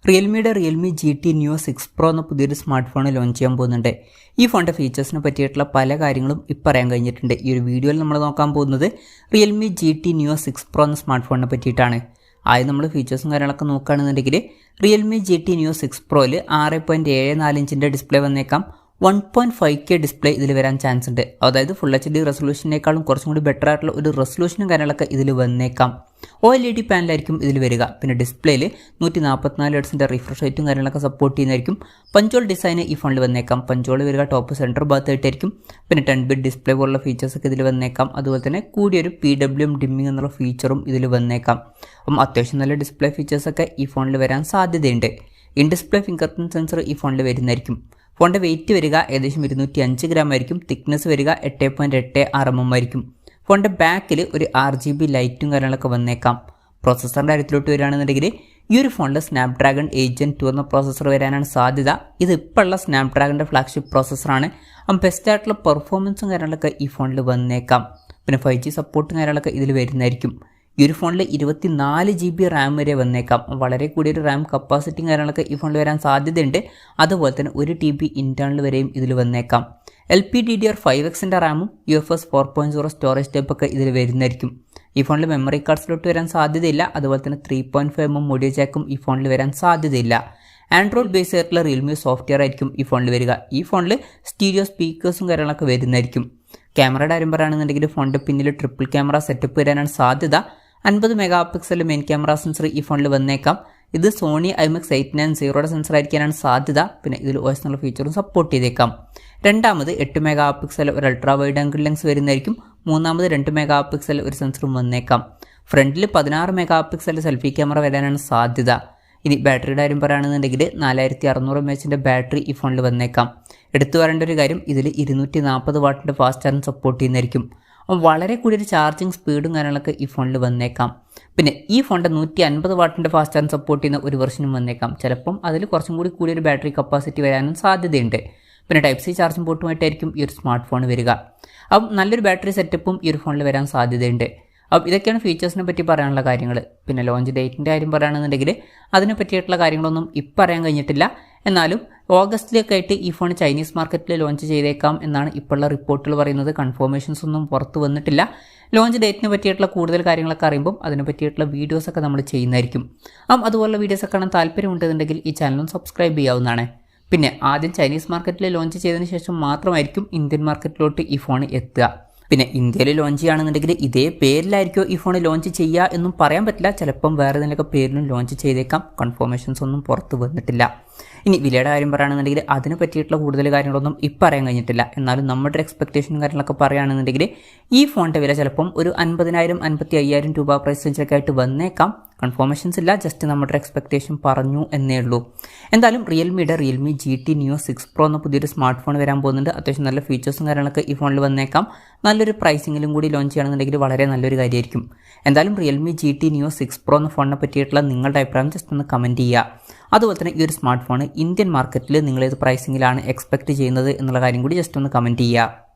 റിയൽമിയുടെ Realme GT Neo 6 Pro എന്ന പുതിയൊരു smart phone launch ചെയ്യാൻ പോകുന്നുണ്ട്. ഈ ഫോണിൻ്റെ ഫീച്ചേഴ്സിനെ പറ്റിയിട്ടുള്ള പല കാര്യങ്ങളും ഇപ്പോൾ പറയാൻ കഴിഞ്ഞിട്ടുണ്ട്. ഈ ഒരു വീഡിയോയിൽ നമ്മൾ നോക്കാൻ പോകുന്നത് റിയൽമി GT Neo 6 Pro എന്ന സ്മാർട്ട് ഫോണിനെ പറ്റിയിട്ടാണ്. ആദ്യം നമ്മൾ ഫീച്ചേഴ്സും കാര്യങ്ങളൊക്കെ നോക്കുകയാണെന്നുണ്ടെങ്കിൽ റിയൽമി GT Neo 6 Proയിൽ 6.74 ഇഞ്ചിൻ്റെ ഡിസ്പ്ലേ വന്നേക്കാം. 1.5K ഡിസ്പ്ലേ ഇതിൽ വരാൻ ചാൻസ് ഉണ്ട്. അതായത് ഫുൾ HD റെസൊല്യൂഷനേക്കാളും കുറച്ചും കൂടി ബെറ്റർ ആയിട്ടുള്ള ഒരു റെസൊല്യൂഷനും കാര്യങ്ങളൊക്കെ ഇതിൽ വന്നേക്കാം. OLED പാനലായിരിക്കും ഇതിൽ വരിക. പിന്നെ ഡിസ്പ്ലേയിൽ 144 ഹെർട്സിൻ്റെ റിഫ്രഷ് റേറ്റും കാര്യങ്ങളൊക്കെ സപ്പോർട്ട് ചെയ്യുന്നതായിരിക്കും. പഞ്ചോൾ ഡിസൈന് ഈ ഫോണിൽ വന്നേക്കാം. പഞ്ചോൾ വരിക ടോപ്പ് സെൻറ്റർ ഭാഗത്തായിട്ടായിരിക്കും. പിന്നെ 10-bit ഡിസ്പ്ലേ പോലുള്ള ഫീച്ചേഴ്സൊക്കെ ഇതിൽ വന്നേക്കാം. അതുപോലെ തന്നെ കൂടിയൊരു PWM ഡിമ്മിങ് എന്നുള്ള ഫീച്ചറും ഇതിൽ വന്നേക്കാം. അപ്പം അത്യാവശ്യം നല്ല ഡിസ്പ്ലേ ഫീച്ചേഴ്സൊക്കെ ഈ ഫോണിൽ വരാൻ സാധ്യതയുണ്ട്. In display finger print sensor ഈ ഫോണിൽ വരുന്നതായിരിക്കും. ഫോണിൻ്റെ വെയിറ്റ് വരിക ഏകദേശം 205 ഗ്രാം ആയിരിക്കും. തിക്നെസ് വരിക 8.86 mm ആയിരിക്കും. ഫോണിൻ്റെ ബാക്കിൽ ഒരു RGB ലൈറ്റും കാര്യങ്ങളൊക്കെ വന്നേക്കാം. പ്രോസസ്സറിൻ്റെ കാര്യത്തിലോട്ട് വരികയാണെന്നുണ്ടെങ്കിൽ ഈ ഒരു ഫോണിൽ സ്നാപ്ഡ്രാഗൺ 8 Gen 2 എന്ന പ്രോസസ്സർ വരാനാണ് സാധ്യത. ഇത് ഇപ്പോൾ ഉള്ള സ്നാപ്ഡ്രാഗണിൻ്റെ ഫ്ലാഗ്ഷിപ്പ് പ്രോസസ്സറാണ്. അപ്പം ബെസ്റ്റ് ആയിട്ടുള്ള പെർഫോമൻസും കാര്യങ്ങളൊക്കെ ഈ ഫോണിൽ വന്നേക്കാം. പിന്നെ 5G സപ്പോർട്ടും കാര്യങ്ങളൊക്കെ ഇതിൽ വരുന്നതായിരിക്കും. ഈ ഒരു ഫോണിൽ 24 GB റാം വരെ വന്നേക്കാം. വളരെ കൂടിയൊരു റാം കപ്പാസിറ്റിയും കാര്യങ്ങളൊക്കെ ഈ ഫോണിൽ വരാൻ സാധ്യതയുണ്ട്. അതുപോലെ തന്നെ 1 TB ഇൻറ്റേർണൽ വരെയും ഇതിൽ വന്നേക്കാം. LPDDR5Xൻ്റെ റാമും UFS 4.0 സ്റ്റോറേജ് ടൈപ്പൊക്കെ ഇതിൽ വരുന്നതായിരിക്കും. ഈ ഫോണിൽ മെമ്മറി കാർഡ്സിലോട്ട് വരാൻ സാധ്യതയില്ല. അതുപോലെ തന്നെ 3.5 mm ഓഡിയോ ജാക്കും ഈ ഫോണിൽ വരാൻ സാധ്യതയില്ല. ആൻഡ്രോയിഡ് ബേസ് ആയിട്ടുള്ള റിയൽമി സോഫ്റ്റ്വെയർ ആയിരിക്കും ഈ ഫോണിൽ വരിക. ഈ ഫോണിൽ സ്റ്റീരിയോ സ്പീക്കേഴ്സും കാര്യങ്ങളൊക്കെ വരുന്നതായിരിക്കും. ക്യാമറയുടെ കാര്യം പറയുകയാണെന്നുണ്ടെങ്കിൽ ഫോണിൻ്റെ പിന്നിൽ ട്രിപ്പിൾ ക്യാമറ സെറ്റപ്പ് വരാനാണ് സാധ്യത. 50 MP മെയിൻ ക്യാമറ സെൻസർ ഈ ഫോണിൽ വന്നേക്കാം. ഇത് സോണി IMX 890യുടെ സെൻസർ ആയിരിക്കാനാണ് സാധ്യത. പിന്നെ ഇതിൽ OS എന്നുള്ള ഫീച്ചറും സപ്പോർട്ട് ചെയ്തേക്കാം. രണ്ടാമത് 8 MP ഒരു അൾട്രാ വൈഡ് ആംഗിൾ ലെൻസ് വരുന്നതായിരിക്കും. മൂന്നാമത് 2 MP ഒരു സെൻസറും വന്നേക്കാം. ഫ്രണ്ടിൽ 16 MP സെൽഫി ക്യാമറ വരാനാണ് സാധ്യത. ഇനി ബാറ്ററിയുടെ കാര്യം പറയുകയാണെന്നുണ്ടെങ്കിൽ 4600 mAhൻ്റെ ബാറ്ററി ഈ ഫോണിൽ വന്നേക്കാം. എടുത്തു പറയേണ്ട ഒരു കാര്യം, ഇതിൽ 240 വാട്ടിൻ്റെ ഫാസ്റ്റ് ചാർജിങ് സപ്പോർട്ട് ചെയ്യുന്നതായിരിക്കും. വളരെ കൂടിയൊരു ചാർജിങ് സ്പീഡും കാര്യങ്ങളൊക്കെ ഈ ഫോണിൽ വന്നേക്കാം. പിന്നെ ഈ ഫോണിൻ്റെ 150 വാട്ടിൻ്റെ ഫാസ്റ്റ് ചാർജ് സപ്പോർട്ട് ചെയ്യുന്ന ഒരു വെർഷനും വന്നേക്കാം. ചിലപ്പം അതിൽ കുറച്ചും കൂടി കൂടിയൊരു ബാറ്ററി കപ്പാസിറ്റി വരാനും സാധ്യതയുണ്ട്. പിന്നെ Type-C ചാർജിങ് പോർട്ടുമായിട്ടായിരിക്കും ഈ ഒരു സ്മാർട്ട് ഫോൺ വരിക. അപ്പം നല്ലൊരു ബാറ്ററി സെറ്റപ്പും ഈ ഒരു ഫോണിൽ വരാൻ സാധ്യതയുണ്ട്. അപ്പം ഇതൊക്കെയാണ് ഫീച്ചേഴ്സിനെ പറ്റി പറയാനുള്ള കാര്യങ്ങൾ. പിന്നെ ലോഞ്ച് ഡേറ്റിൻ്റെ കാര്യം പറയുകയാണെന്നുണ്ടെങ്കിൽ അതിനെ പറ്റിയിട്ടുള്ള കാര്യങ്ങളൊന്നും ഇപ്പം അറിയാൻ കഴിഞ്ഞിട്ടില്ല. എന്നാലും ഓഗസ്റ്റിലൊക്കെ ആയിട്ട് ഈ ഫോൺ ചൈനീസ് മാർക്കറ്റിൽ ലോഞ്ച് ചെയ്തേക്കാം എന്നാണ് ഇപ്പോഴുള്ള റിപ്പോർട്ടുകൾ പറയുന്നത്. കൺഫർമേഷൻസ് ഒന്നും പുറത്ത് വന്നിട്ടില്ല. ലോഞ്ച് ഡേറ്റിനെ പറ്റിയിട്ടുള്ള കൂടുതൽ കാര്യങ്ങളൊക്കെ അറിയുമ്പം അതിനെ പറ്റിയിട്ടുള്ള വീഡിയോസൊക്കെ നമ്മൾ ചെയ്യുന്നതായിരിക്കും. അതുപോലുള്ള വീഡിയോസൊക്കെ കാണാൻ താല്പര്യമുണ്ടെന്നുണ്ടെങ്കിൽ ഈ ചാനലും സബ്സ്ക്രൈബ് ചെയ്യാവുന്നതാണ്. പിന്നെ ആദ്യം ചൈനീസ് മാർക്കറ്റിൽ ലോഞ്ച് ചെയ്തതിന് ശേഷം മാത്രമായിരിക്കും ഇന്ത്യൻ മാർക്കറ്റിലോട്ട് ഈ ഫോൺ എത്തുക. പിന്നെ ഇന്ത്യയിൽ ലോഞ്ച് ചെയ്യുകയാണെന്നുണ്ടെങ്കിൽ ഇതേ പേരിലായിരിക്കും ഈ ഫോൺ ലോഞ്ച് ചെയ്യുക എന്നും പറയാൻ പറ്റില്ല. ചിലപ്പം വേറെ ഏതെങ്കിലുമൊക്കെ പേരിലും ലോഞ്ച് ചെയ്തേക്കാം. കൺഫർമേഷൻസ് ഒന്നും പുറത്ത് വന്നിട്ടില്ല. ഇനി വിലയുടെ കാര്യം പറയുകയാണെന്നുണ്ടെങ്കിൽ അതിനെ പറ്റിയിട്ടുള്ള കൂടുതൽ കാര്യങ്ങളൊന്നും ഇപ്പം പറയാൻ കഴിഞ്ഞിട്ടില്ല. എന്നാലും നമ്മുടെ എക്സ്പെക്ടേഷൻ കാര്യങ്ങളൊക്കെ പറയുകയാണെന്നുണ്ടെങ്കിൽ ഈ ഫോണിൻ്റെ വില ചിലപ്പം ഒരു 50,000 55,000 രൂപ പ്രൈസ് റേഞ്ചൊക്കെ ആയിട്ട് വന്നേക്കാം. കൺഫർമേഷൻസ് ഇല്ല, ജസ്റ്റ് നമ്മുടെ എക്സ്പെക്ടേഷൻ പറഞ്ഞു എന്നേ ഉള്ളൂ. എന്തായാലും റിയൽമിയുടെ റിയൽമി GT Neo 6 Pro എന്ന പുതിയൊരു സ്മാർട്ട് ഫോൺ വരാൻ പോകുന്നുണ്ട്. അത്യാവശ്യം നല്ല ഫീച്ചേഴ്സും കാര്യങ്ങളൊക്കെ ഈ ഫോണിൽ വന്നേക്കാം. നല്ലൊരു പ്രൈസിങ്ങിലും കൂടി ലോഞ്ച് ചെയ്യുകയാണെന്നുണ്ടെങ്കിൽ വളരെ നല്ലൊരു കാര്യമായിരിക്കും. എന്തായാലും റിയൽമി GT Neo 6 Pro എന്ന ഫോണിനെ പറ്റിയിട്ടുള്ള നിങ്ങളുടെ അഭിപ്രായം ജസ്റ്റ് ഒന്ന് കമൻറ്റ് ചെയ്യുക. അതുപോലെ തന്നെ ഈ ഒരു സ്മാർട്ട് ഫോൺ ഇന്ത്യൻ മാർക്കറ്റിൽ നിങ്ങൾ ഏത് പ്രൈസിങ്ങിലാണ് എക്സ്പെക്റ്റ് ചെയ്യുന്നത് എന്നുള്ള കാര്യം കൂടി ജസ്റ്റ് ഒന്ന് കമൻറ്റ് ചെയ്യുക.